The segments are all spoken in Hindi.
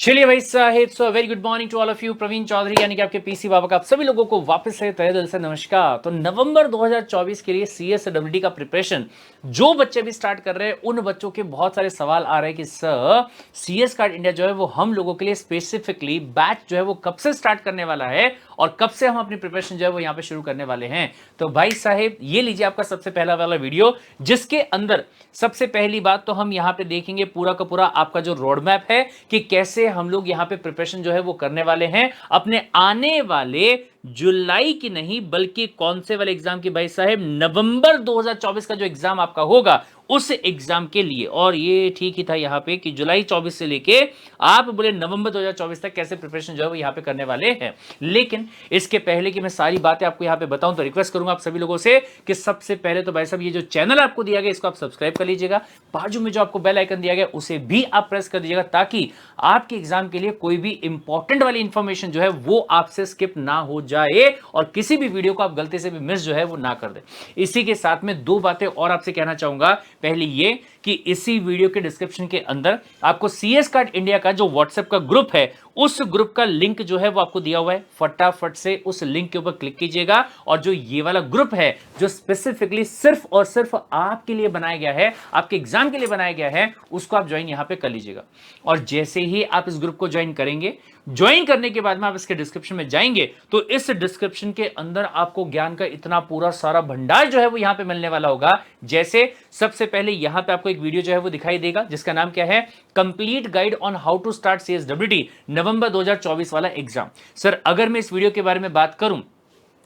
चलिए भाई साहेब, so very good morning to all of you. Praveen Chaudhary यानी कि आपके पीसी बाबा का आप सभी लोगों को वापस से तहे दिल से नमस्कार। तो नवंबर 2024 के लिए सीएसडब्ल्यूडी का प्रिपरेशन जो बच्चे भी स्टार्ट कर रहे हैं, उन बच्चों के बहुत सारे सवाल आ रहे हैं कि सर सीएस कार्ड इंडिया जो है वो हम लोगों के लिए स्पेसिफिकली बैच जो है वो कब से स्टार्ट करने वाला है और कब से हम अपनी प्रिपरेशन जो है वो यहाँ पे शुरू करने वाले हैं। तो भाई साहेब ये लीजिए आपका सबसे पहला वाला वीडियो, जिसके अंदर सबसे पहली बात तो हम यहाँ पे देखेंगे पूरा का पूरा आपका जो रोड मैप है कि कैसे हम लोग यहां पे प्रिपरेशन जो है वो करने वाले हैं अपने आने वाले जुलाई की नहीं बल्कि कौन से वाले एग्जाम की भाई साहब, नवंबर 2024 का जो एग्जाम आपका होगा उस एग्जाम के लिए। और ये ठीक ही था यहां पे कि जुलाई 24 से लेके आप बोले नवंबर 2024 तक कैसे प्रिपरेशन जो है वो यहां पे करने वाले हैं। लेकिन इसके पहले कि मैं सारी बातें आपको यहां पे बताऊं तो रिक्वेस्ट करूंगा आप सभी लोगों से कि सबसे पहले तो भाई साहब ये जो चैनल आपको दिया गया इसको आप सब्सक्राइब कर लीजिएगा, बाजू में जो आपको बेल आइकन दिया गया उसे भी आप प्रेस कर दीजिएगा ताकि आपके एग्जाम के लिए कोई भी इंपॉर्टेंट वाली इंफॉर्मेशन जो है वो आपसे स्किप ना हो जाए और किसी भी वीडियो को आप गलती से भी मिस जो है वो ना कर दे। इसी के साथ में दो बातें और आपसे कहना चाहूंगा। पहली ये कि इसी वीडियो के डिस्क्रिप्शन के अंदर आपको सीएस कार्ड इंडिया का जो व्हाट्सएप का ग्रुप है उस ग्रुप का लिंक जो है वो आपको दिया हुआ है, फटाफट से उस लिंक के ऊपर क्लिक कीजिएगा और जो ये वाला ग्रुप है जो स्पेसिफिकली सिर्फ और सिर्फ आपके लिए बनाया गया है, आपके एग्जाम के लिए बनाया गया है, उसको आप ज्वाइन यहां पे कर लीजिएगा। और जैसे ही आप इस ग्रुप को ज्वाइन करेंगे, ज्वाइन करने के बाद में आप इसके डिस्क्रिप्शन में जाएंगे तो इस डिस्क्रिप्शन के अंदर आपको ज्ञान का इतना पूरा सारा भंडार जो है वो यहां पे मिलने वाला होगा। जैसे सबसे पहले यहां पे आपको एक वीडियो जो है वो दिखाई देगा जिसका नाम क्या है, complete guide on how to start CSWD November 2024 वाला एग्जाम। सर अगर मैं इस वीडियो के बारे में बात करूं,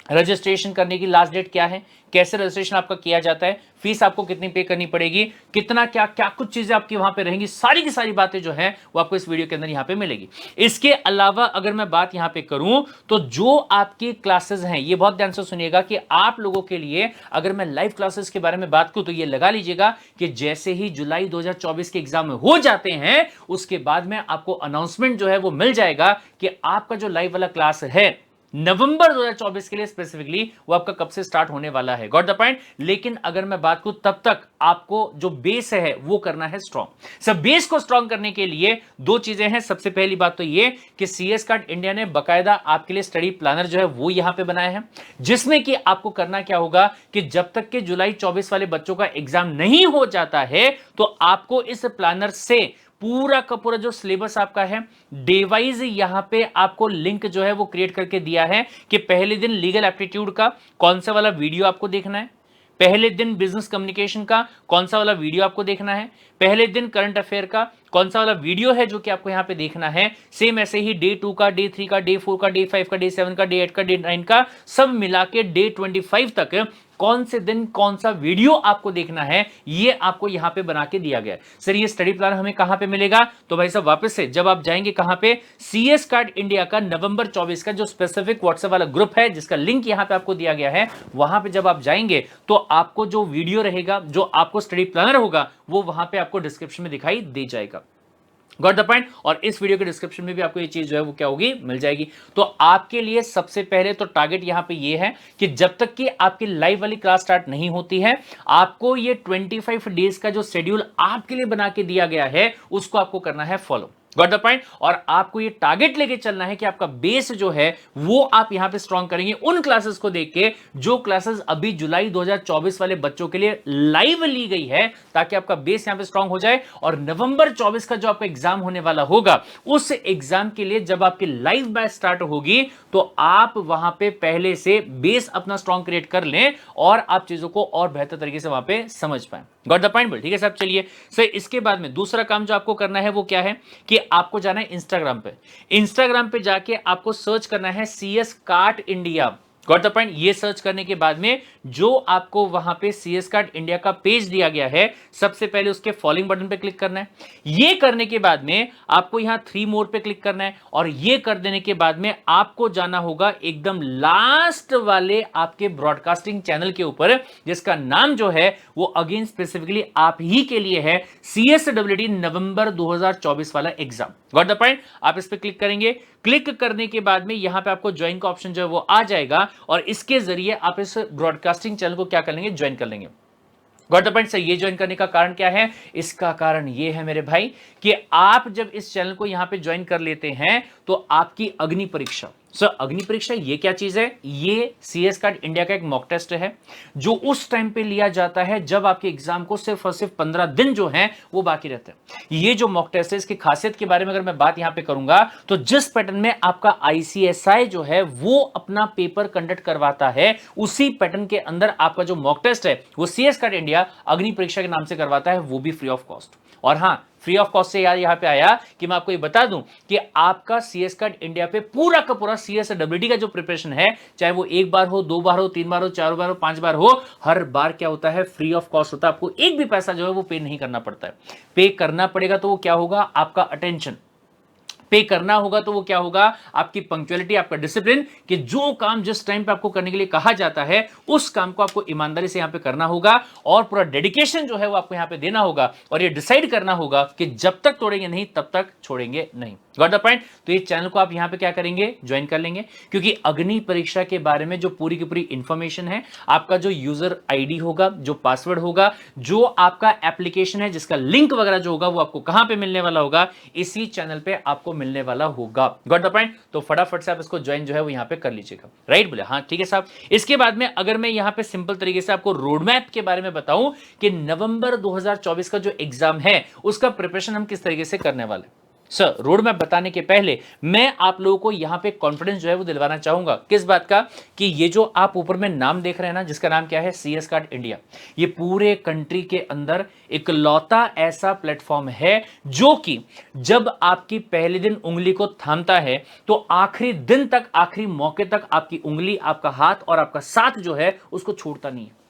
रजिस्ट्रेशन करने की लास्ट डेट क्या है, कैसे रजिस्ट्रेशन आपका किया जाता है, फीस आपको कितनी पे करनी पड़ेगी, कितना क्या क्या कुछ चीजें आपकी वहां पे रहेंगी, सारी की सारी बातें जो है वो आपको इस वीडियो के अंदर यहां पे मिलेगी। इसके अलावा अगर मैं बात यहां पे करूं तो जो आपकी क्लासेस हैं, ये बहुत ध्यान से सुनिएगा कि आप लोगों के लिए अगर मैं लाइव क्लासेस के बारे में बात करूं तो ये लगा लीजिएगा कि जैसे ही जुलाई 2024 के एग्जाम में हो जाते हैं उसके बाद में आपको अनाउंसमेंट जो है वो मिल जाएगा कि आपका जो लाइव वाला क्लास है नवंबर 2024 के लिए स्पेसिफिकली वो आपका कब से स्टार्ट होने वाला है। Got the point. लेकिन अगर मैं बात करूं तब तक आपको जो बेस है वो करना है स्ट्रॉन्ग। सब बेस को स्ट्रॉन्ग करने के लिए दो चीजें हैं। सबसे पहली बात तो ये कि सीएस कार्ड इंडिया ने बकायदा आपके लिए स्टडी प्लानर जो है वो यहां पे बनाया है, जिसमें कि आपको करना क्या होगा कि जब तक कि जुलाई 24 वाले बच्चों का एग्जाम नहीं हो जाता है तो आपको इस प्लानर से पूरा का पूरा जो सिलेबस आपका है डे वाइज यहां पे आपको लिंक जो है वो क्रिएट करके दिया है कि पहले दिन लीगल एप्टीट्यूड का कौन सा वाला वीडियो आपको देखना है, पहले दिन बिजनेस कम्युनिकेशन का कौन सा वाला वीडियो आपको देखना है, पहले दिन करंट अफेयर का कौन सा वाला वीडियो है जो कि आपको यहां पे देखना है। सेम ऐसे ही डे 2 का, डे 3 का, डे 4 का, डे 5 का, डे 7 का, डे 8 का, डे 9 का, सब मिला के डे 25 तक कौन से दिन कौन सा वीडियो आपको देखना है ये आपको यहां पे बना के दिया गया है। सर ये स्टडी प्लान हमें कहां पे मिलेगा, तो भाई साहब वापस से जब आप जाएंगे कहां पे, सीएस कार्ड इंडिया का नवंबर 24 का जो स्पेसिफिक व्हाट्सएप वाला ग्रुप है जिसका लिंक यहां पे आपको दिया गया है, वहां पे जब आप जाएंगे तो आपको जो वीडियो रहेगा, जो आपको स्टडी प्लानर होगा, वो वहां पे आपको डिस्क्रिप्शन में दिखाई दे जाएगा। Got the point. और इस वीडियो के डिस्क्रिप्शन में भी आपको ये चीज जो है वो क्या होगी, मिल जाएगी। तो आपके लिए सबसे पहले तो टारगेट यहां पे ये है कि जब तक कि आपकी लाइव वाली क्लास स्टार्ट नहीं होती है, आपको ये 25 डेज का जो शेड्यूल आपके लिए बना के दिया गया है उसको आपको करना है फॉलो। Got the point. और आपको ये टारगेट लेके चलना है कि आपका बेस जो है वो आप यहां पे स्ट्रॉन्ग करेंगे उन क्लासेस को देख के जो क्लासेस अभी जुलाई 2024 वाले बच्चों के लिए लाइव ली गई है, ताकि आपका बेस यहां पे स्ट्रॉन्ग हो जाए और नवंबर 24 का जो आपका एग्जाम होने वाला होगा उस एग्जाम के लिए जब आपकी लाइव बैच स्टार्ट होगी तो आप वहां पे पहले से बेस अपना स्ट्रॉन्ग क्रिएट कर लें और आप चीजों को और बेहतर तरीके से वहां पे समझ पाए। Got the point. ठीक है साहब। चलिए सर इसके बाद में दूसरा काम जो आपको करना है वो क्या है कि आपको जाना है इंस्टाग्राम पे। इंस्टाग्राम पे जाके आपको सर्च करना है CS card India. Got the point. ये सर्च करने के बाद में जो आपको वहां पे सीएस कार्ड इंडिया का पेज दिया गया है, सबसे पहले उसके फॉलोइंग बटन पे क्लिक करना है। ये करने के बाद में आपको यहां 3 मोर पे क्लिक करना है और ये कर देने के बाद में आपको जाना होगा एकदम लास्ट वाले आपके ब्रॉडकास्टिंग चैनल के ऊपर, जिसका नाम जो है वो अगेन स्पेसिफिकली आप ही के लिए है, सीएसडब्ल्यूडी नवंबर 2024 वाला एग्जाम। Got the point. आप इस पे क्लिक करेंगे। क्लिक करने के बाद में यहां पे आपको ज्वाइन का ऑप्शन जो है वो आ जाएगा और इसके जरिए आप इस ब्रॉडकास्टिंग चैनल को क्या कर लेंगे, ज्वाइन कर लेंगे। Got the point sir. ये ज्वाइन करने का कारण क्या है? इसका कारण ये है मेरे भाई कि आप जब इस चैनल को यहां पे ज्वाइन कर लेते हैं तो आपकी अग्नि परीक्षा, सर अग्नि परीक्षा ये क्या चीज है? ये सीएस कार्ड इंडिया का एक मॉक टेस्ट है जो उस टाइम पे लिया जाता है जब आपके एग्जाम को सिर्फ और सिर्फ 15 दिन जो है वो बाकी रहते हैं। ये जो मॉक टेस्ट है इसकी खासियत के बारे में अगर मैं बात यहां पे करूंगा तो जिस पैटर्न में आपका आईसीएसआई जो है वो अपना पेपर कंडक्ट करवाता है, उसी पैटर्न के अंदर आपका जो मॉक टेस्ट है वो सीएस कार्ड इंडिया अग्नि परीक्षा के नाम से करवाता है, वो भी फ्री ऑफ कॉस्ट। और हां, फ्री ऑफ कॉस्ट से यार यहां पे आया कि मैं आपको ये बता दूं कि आपका सीएस कार्ड इंडिया पे पूरा का पूरा सीएसडब्ल्यूडी का जो प्रिपरेशन है, चाहे वो एक बार हो, 2 बार हो, 3 बार हो, 4 बार हो, 5 बार हो, हर बार क्या होता है? फ्री ऑफ कॉस्ट होता है। आपको एक भी पैसा जो है वो पे नहीं करना पड़ता है। पे करना पड़ेगा तो वो क्या होगा? आपका अटेंशन। पे करना होगा तो वो क्या होगा? आपकी पंक्चुअलिटी, आपका डिसिप्लिन, कि जो काम जिस टाइम पे आपको करने के लिए कहा जाता है उस काम को आपको ईमानदारी से यहां पे करना होगा और पूरा डेडिकेशन जो है वो आपको यहां पे देना होगा और ये डिसाइड करना होगा कि जब तक तोड़ेंगे नहीं तब तक छोड़ेंगे नहीं। Got the point? तो ये चैनल को आप यहां पे क्या करेंगे? ज्वाइन कर लेंगे, क्योंकि अग्नि परीक्षा के बारे में जो पूरी की पूरी इंफॉर्मेशन है, आपका जो यूजर आईडी होगा, जो पासवर्ड होगा, जो आपका एप्लीकेशन है जिसका लिंक वगैरह जो होगा वो आपको कहां पे मिलने वाला होगा? इसी चैनल पे आपको मिलने वाला होगा। Got the point? तो फटाफट से आप इसको ज्वाइन जो है वो यहां पे कर लीजिएगा। राइट बोले? हाँ ठीक है साहब। इसके बाद में अगर मैं यहां पे सिंपल तरीके से आपको रोड मैप के बारे में बताऊं कि नवंबर 2024 का जो एग्जाम है उसका प्रिपरेशन हम किस तरीके से करने वाले। सर रोड मैप बताने के पहले मैं आप लोगों को यहां पे कॉन्फिडेंस जो है वो दिलवाना चाहूंगा। किस बात का? कि ये जो आप ऊपर में नाम देख रहे हैं ना, जिसका नाम क्या है? सीएस कार्ड इंडिया, ये पूरे कंट्री के अंदर इकलौता ऐसा प्लेटफॉर्म है जो कि जब आपकी पहले दिन उंगली को थामता है तो आखिरी दिन तक, आखिरी मौके तक आपकी उंगली, आपका हाथ और आपका साथ जो है उसको छोड़ता नहीं है।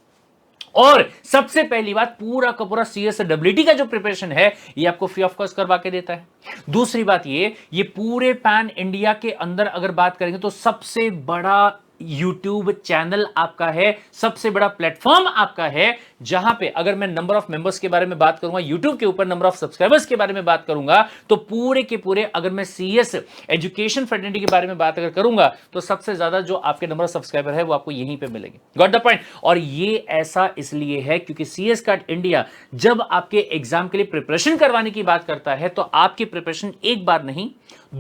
और सबसे पहली बात, पूरा का पूरा सीएसडब्ल्यूडी का जो प्रिपरेशन है ये आपको फ्री ऑफ कॉस्ट करवा के देता है। दूसरी बात ये पूरे पैन इंडिया के अंदर अगर बात करेंगे तो सबसे बड़ा यूट्यूब चैनल आपका है, सबसे बड़ा प्लेटफॉर्म आपका है, जहां पे अगर मैं नंबर ऑफ मेंबर्स के बारे में बात करूंगा, यूट्यूब के ऊपर नंबर ऑफ सब्सक्राइबर्स के बारे में बात करूंगा, तो पूरे के पूरे अगर मैं सीएस एजुकेशन फ्रेटर्निटी के बारे में बात अगर करूंगा तो सबसे ज्यादा जो आपके नंबर ऑफ सब्सक्राइबर है वो आपको यहीं पे मिलेंगे। Got the point? और ये ऐसा इसलिए है क्योंकि सीएस कार्ड इंडिया जब आपके एग्जाम के लिए प्रिपरेशन करवाने की बात करता है तो आपकी प्रिपरेशन एक बार नहीं,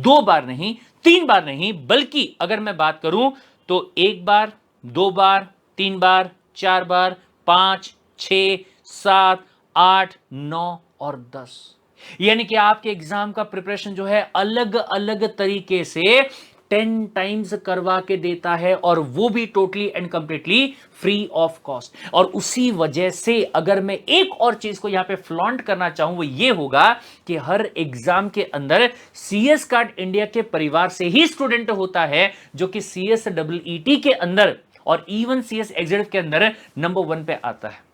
2 बार नहीं, 3 बार नहीं, बल्कि अगर मैं बात करूं तो 1 बार, 2 बार, 3 बार, 4 बार, 5, 6, 7, 8, 9 और 10, यानी कि आपके एग्जाम का प्रिपरेशन जो है अलग अलग तरीके से 10 टाइम्स करवा के देता है, और वो भी totally and completely free of cost. और उसी वजह से अगर मैं एक और चीज को यहां पे फ्लॉन्ट करना चाहूं वो ये होगा कि हर एग्जाम के अंदर सीएस कार्ड इंडिया के परिवार से ही स्टूडेंट होता है जो कि सीएसडब्ल्यूईटी के अंदर और इवन सीएस एग्जीक्यूटिव के अंदर नंबर 1 पे आता है।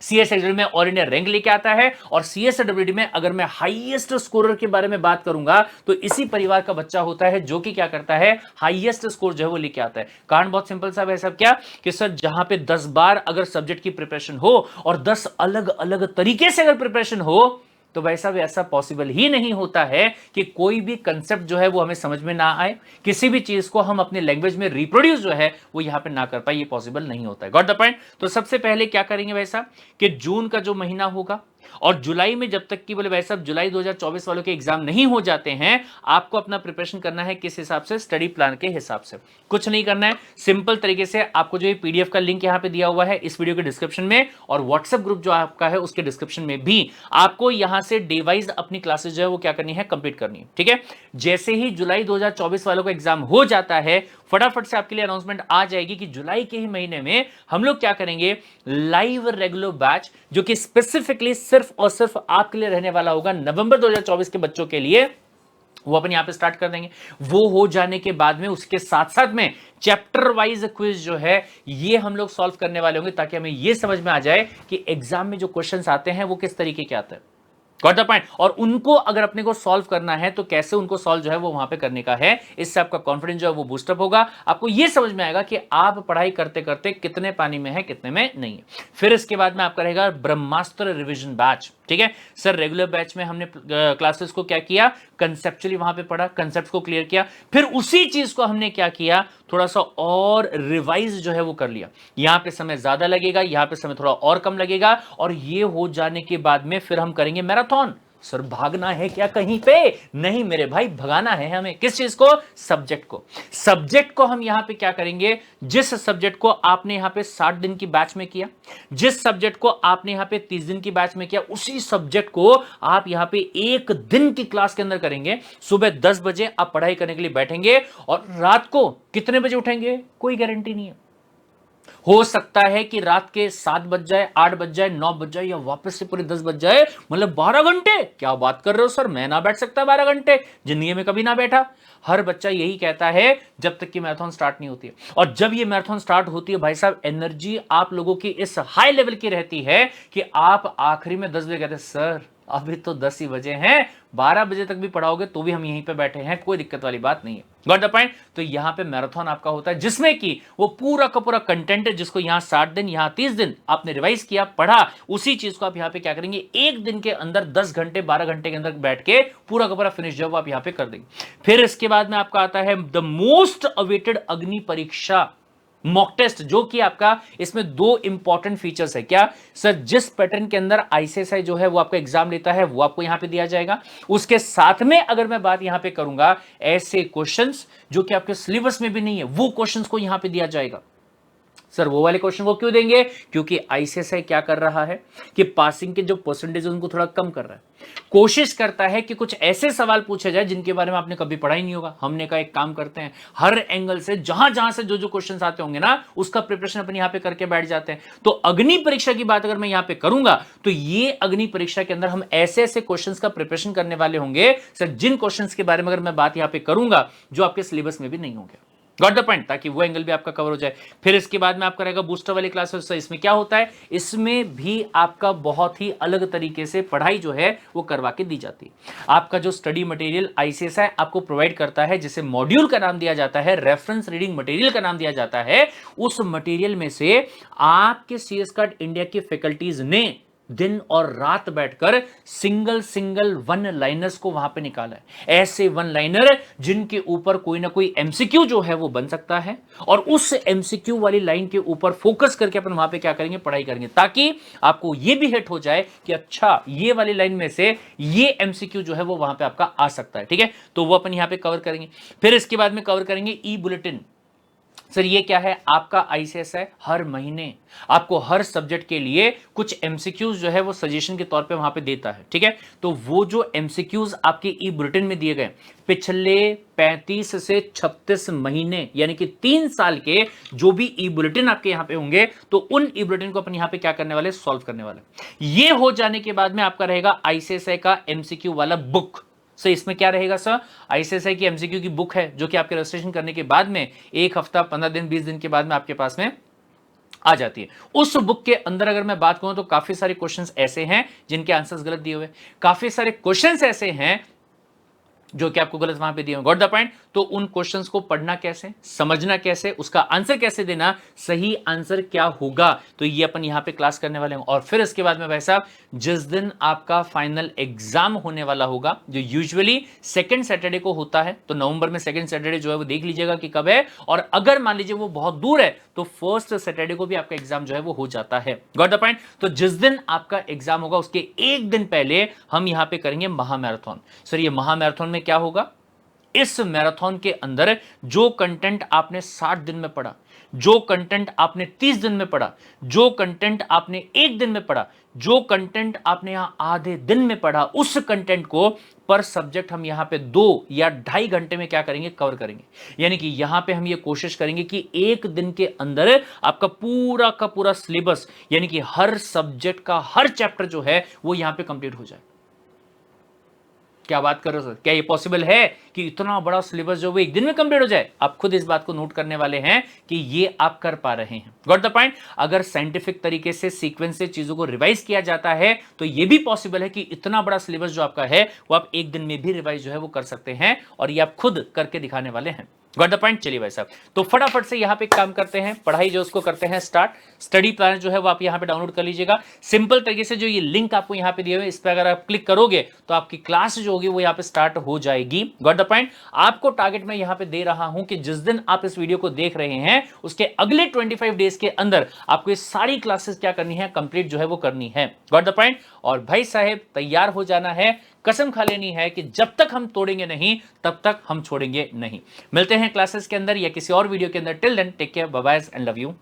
सीएसडब्ल्यूडी में ऑल इंडिया रैंक लेके आता है, और सीएसडब्ल्यूडी में अगर मैं हाईएस्ट स्कोरर के बारे में बात करूंगा तो इसी परिवार का बच्चा होता है जो कि क्या करता है? हाईएस्ट स्कोर जो है वो लेके आता है। कारण बहुत सिंपल सा है, सब क्या कि सर जहां पे 10 बार अगर सब्जेक्ट की प्रिपरेशन हो और 10 अलग अलग तरीके से अगर प्रिपरेशन हो तो वैसा भी ऐसा पॉसिबल ही नहीं होता है कि कोई भी कंसेप्ट जो है वो हमें समझ में ना आए, किसी भी चीज को हम अपने लैंग्वेज में रिप्रोड्यूस जो है वो यहां पे ना कर पाए, ये पॉसिबल नहीं होता है। Got the point? तो सबसे पहले क्या करेंगे वैसा कि जून का जो महीना होगा और जुलाई में जब तक कि बोले वैसा जुलाई 2024 वालों के एग्जाम नहीं हो जाते हैं, आपको अपना प्रिपरेशन करना है किस हिसाब से? स्टडी प्लान के हिसाब से। कुछ नहीं करना है, सिंपल तरीके से आपको जो ये पीडीएफ का लिंक यहां पे दिया हुआ है इस वीडियो के डिस्क्रिप्शन में, और व्हाट्सएप ग्रुप जो आपका है उसके डिस्क्रिप्शन में भी, आपको यहां से डे वाइज अपनी क्लासेस जो है वो क्या करनी है? कंप्लीट करनी है। ठीक है? जैसे ही जुलाई 2024 वालों का एग्जाम हो जाता है, फटाफट से आपके लिए अनाउंसमेंट आ जाएगी कि जुलाई के ही महीने में हम लोग क्या करेंगे? लाइव रेगुलर बैच, जो कि स्पेसिफिकली सिर्फ और सिर्फ आपके लिए रहने वाला होगा नवंबर 2024 के बच्चों के लिए, वो अपन यहां पे स्टार्ट कर देंगे। वो हो जाने के बाद में उसके साथ साथ में चैप्टर वाइज क्विज जो है ये हम लोग सॉल्व करने वाले होंगे, ताकि हमें ये समझ में आ जाए कि एग्जाम में जो क्वेश्चंस आते हैं वो किस तरीके के आते हैं। Got the point. और उनको अगर अपने को सॉल्व करना है तो कैसे उनको सॉल्व जो है वो वहां पे करने का है, इससे आपका कॉन्फिडेंस जो है वो बूस्टअप होगा। आपको ये समझ में आएगा कि आप पढ़ाई करते करते कितने पानी में है कितने में नहीं है। फिर इसके बाद में आपका रहेगा ब्रह्मास्त्र रिवीजन बैच। ठीक है सर, रेगुलर बैच में हमने क्लासेस को क्या किया, कंसेप्चुअली वहां पे पढ़ा, कंसेप्ट को क्लियर किया, फिर उसी चीज को हमने क्या किया, थोड़ा सा और रिवाइज जो है वो कर लिया। यहां पे समय ज्यादा लगेगा, यहां पे समय थोड़ा और कम लगेगा, और ये हो जाने के बाद में फिर हम करेंगे मैराथन। सर भागना है क्या कहीं पे? नहीं मेरे भाई, भगाना है हमें। किस चीज को? सब्जेक्ट को। सब्जेक्ट को हम यहां पे क्या करेंगे, जिस सब्जेक्ट को आपने यहां पे 60 दिन की बैच में किया, जिस सब्जेक्ट को आपने यहां पे 30 दिन की बैच में किया, उसी सब्जेक्ट को आप यहां पे एक दिन की क्लास के अंदर करेंगे। सुबह 10 बजे आप पढ़ाई करने के लिए बैठेंगे, और रात को कितने बजे उठेंगे कोई गारंटी नहीं है। हो सकता है कि रात के 7 बज जाए, 8 बज जाए, 9 बज जाए, या वापस से पूरे 10 बज जाए, मतलब 12 घंटे। क्या बात कर रहे हो सर, मैं ना बैठ सकता 12 घंटे? जिंदगी में कभी ना बैठा। हर बच्चा यही कहता है जब तक कि मैराथन स्टार्ट नहीं होती है। और जब ये मैराथन स्टार्ट होती है भाई साहब, एनर्जी आप लोगों की इस हाई लेवल की रहती है कि आप आखिरी में 10 बजे कहते हैं सर अभी तो 10 ही बजे हैं, 12 बजे तक भी पढ़ाओगे तो भी हम यहीं पे बैठे हैं, कोई दिक्कत वाली बात नहीं है। Got the point. तो यहां पे मैराथन आपका होता है, जिसमें कि वो पूरा का पूरा कंटेंट है, जिसको यहां 60 दिन, यहां 30 दिन आपने रिवाइज किया, पढ़ा, उसी चीज को आप यहां पे क्या करेंगे, एक दिन के अंदर 10 घंटे 12 घंटे के अंदर बैठ के पूरा का पूरा फिनिश जब आप यहां पे कर देंगे। फिर इसके बाद में आपका आता है द मोस्ट अवेटेड अग्नि परीक्षा मॉक टेस्ट, जो कि आपका इसमें 2 इंपॉर्टेंट फीचर्स है। क्या सर? जिस पैटर्न के अंदर आईसीएसआई जो है वो आपका एग्जाम लेता है वो आपको यहां पे दिया जाएगा। उसके साथ में अगर मैं बात यहां पे करूंगा, ऐसे क्वेश्चंस जो कि आपके सिलेबस में भी नहीं है, वो क्वेश्चंस को यहां पे दिया जाएगा। सर वो वाले क्वेश्चन को क्यों देंगे? क्योंकि आईसीएसआई क्या कर रहा है कि पासिंग के जो परसेंटेज है उनको थोड़ा कम कर रहा है, कोशिश करता है कि कुछ ऐसे सवाल पूछे जाए जिनके बारे में आपने कभी पढ़ा ही नहीं होगा। हमने कहा एक काम करते हैं, हर एंगल से जहां जहां से जो जो क्वेश्चंस आते होंगे ना, उसका प्रिपरेशन अपन यहां पे करके बैठ जाते हैं। तो अग्नि परीक्षा की बात अगर मैं यहां पे करूंगा, तो ये अग्नि परीक्षा के अंदर हम ऐसे ऐसे क्वेश्चंस का प्रिपरेशन करने वाले होंगे सर, जिन क्वेश्चंस के बारे में अगर मैं बात यहां पे करूंगा जो आपके सिलेबस में भी नहीं होंगे। गॉट द पॉइंट, ताकि वो एंगल भी आपका कवर हो जाए। फिर इसके बाद में आपका रहेगा बूस्टर वाली क्लासेस। इसमें क्या होता है, इसमें भी आपका बहुत ही अलग तरीके से पढ़ाई जो है वो करवा के दी जाती है। आपका जो स्टडी मटेरियल आईसीएसआई आपको प्रोवाइड करता है, जिसे मॉड्यूल का नाम दिया जाता है, रेफरेंस रीडिंग मटेरियल का नाम दिया जाता है, उस मटेरियल में से आपके सीएस कार्ड इंडिया की फैकल्टीज ने दिन और रात बैठकर सिंगल सिंगल वन लाइनर्स को वहां पे निकाला है। ऐसे वन लाइनर जिनके ऊपर कोई ना कोई एमसीक्यू जो है वो बन सकता है, और उस एमसीक्यू वाली लाइन के ऊपर फोकस करके अपन वहां पे क्या करेंगे, पढ़ाई करेंगे, ताकि आपको ये भी हिट हो जाए कि अच्छा ये वाली लाइन में से ये एमसीक्यू जो है वो वहां पे आपका आ सकता है। ठीक है, तो वो अपन यहां पे कवर करेंगे। फिर इसके बाद में कवर करेंगे ई बुलेटिन। सर ये क्या है? आपका आईसीएसआई हर महीने आपको हर सब्जेक्ट के लिए कुछ एमसीक्यूज जो है वो सजेशन के तौर पे वहां पे देता है। ठीक है, तो वो जो एमसीक्यूज आपके ई बुलेटिन में दिए गए पिछले 35 से 36 महीने यानी कि 3 साल के जो भी ई बुलेटिन आपके यहां पे होंगे, तो उन ई बुलेटिन को अपन यहां पे क्या करने वाले, सॉल्व करने वाले। ये हो जाने के बाद में आपका रहेगा आईसीएसआई का एमसीक्यू वाला बुक। सो इसमें क्या रहेगा सर? आईसीएसआई की एमसीक्यू की बुक है, जो कि आपके रजिस्ट्रेशन करने के बाद में 1 हफ्ता 15 दिन 20 दिन के बाद में आपके पास में आ जाती है। उस बुक के अंदर अगर मैं बात करूं तो काफी सारे क्वेश्चंस ऐसे हैं जिनके आंसर्स गलत दिए हुए, काफी सारे क्वेश्चंस ऐसे हैं जो कि आपको गलत वहां पे दिए हुए। Got the point. तो उन क्वेश्चंस को पढ़ना कैसे, समझना कैसे, उसका आंसर कैसे देना, सही आंसर क्या होगा, तो ये अपन यहां पे क्लास करने वाले हैं। और फिर इसके बाद में भाई साहब, जिस दिन आपका फाइनल एग्जाम होने वाला होगा, जो यूजुअली सेकंड सैटरडे को होता है, तो नवंबर में सेकंड सैटरडे जो है वो देख लीजिएगा कि कब है, और अगर मान लीजिए वो बहुत दूर है तो फर्स्ट सैटरडे को भी आपका एग्जाम जो है वो हो जाता है। Got the point. तो जिस दिन आपका एग्जाम होगा उसके एक दिन पहले हम यहां पे करेंगे महामैराथन। सर ये महामैराथन में क्या होगा? इस मैराथन के अंदर जो कंटेंट आपने 60 दिन में पढ़ा, जो कंटेंट आपने 30 दिन में पढ़ा, जो कंटेंट आपने एक दिन में पढ़ा, जो कंटेंट आपने यहां आधे दिन में पढ़ा, उस कंटेंट को पर सब्जेक्ट हम यहां पे 2 या 2.5 घंटे में क्या करेंगे, कवर करेंगे। यानी कि यहां पे हम ये कोशिश करेंगे कि एक दिन के अंदर आपका पूरा का पूरा सिलेबस, यानी कि हर सब्जेक्ट का हर चैप्टर जो है वो यहां पे कंप्लीट हो जाए। क्या बात कर रहे हो सर, क्या ये पॉसिबल है कि इतना बड़ा सिलेबस जो वो एक दिन में कंप्लीट हो जाए? आप खुद इस बात को नोट करने वाले हैं कि ये आप कर पा रहे हैं। Got the point? अगर साइंटिफिक तरीके से सीक्वेंस से चीजों को रिवाइज किया जाता है तो ये भी पॉसिबल है कि इतना बड़ा सिलेबस जो आपका है वो आप एक दिन में भी रिवाइज जो है वो कर सकते हैं, और ये आप खुद करके दिखाने वाले हैं। Got the point? चलिए भाई साहब, तो फटाफट से यहां पे काम करते हैं, पढ़ाई जो उसको करते हैं स्टार्ट। स्टडी प्लान जो है वो आप यहां पे डाउनलोड कर लीजिएगा। सिंपल तरीके से जो ये लिंक आपको यहां पे दिए हुए, इस पे अगर आप क्लिक करोगे तो आपकी क्लास जो होगी वो यहां पे स्टार्ट हो जाएगी। Got the point? आपको टारगेट मैं यहां पे दे रहा हूं कि जिस दिन आप इस वीडियो को देख रहे हैं उसके अगले 25 डेज के अंदर आपको ये सारी क्लासेस क्या करनी है, कंप्लीट जो है वो करनी है। Got the point? और भाई साहब तैयार हो जाना है, कसम खा लेनी है कि जब तक हम तोड़ेंगे नहीं तब तक हम छोड़ेंगे नहीं। मिलते हैं क्लासेस के अंदर या किसी और वीडियो के अंदर। Till then take care, bye bye and love you.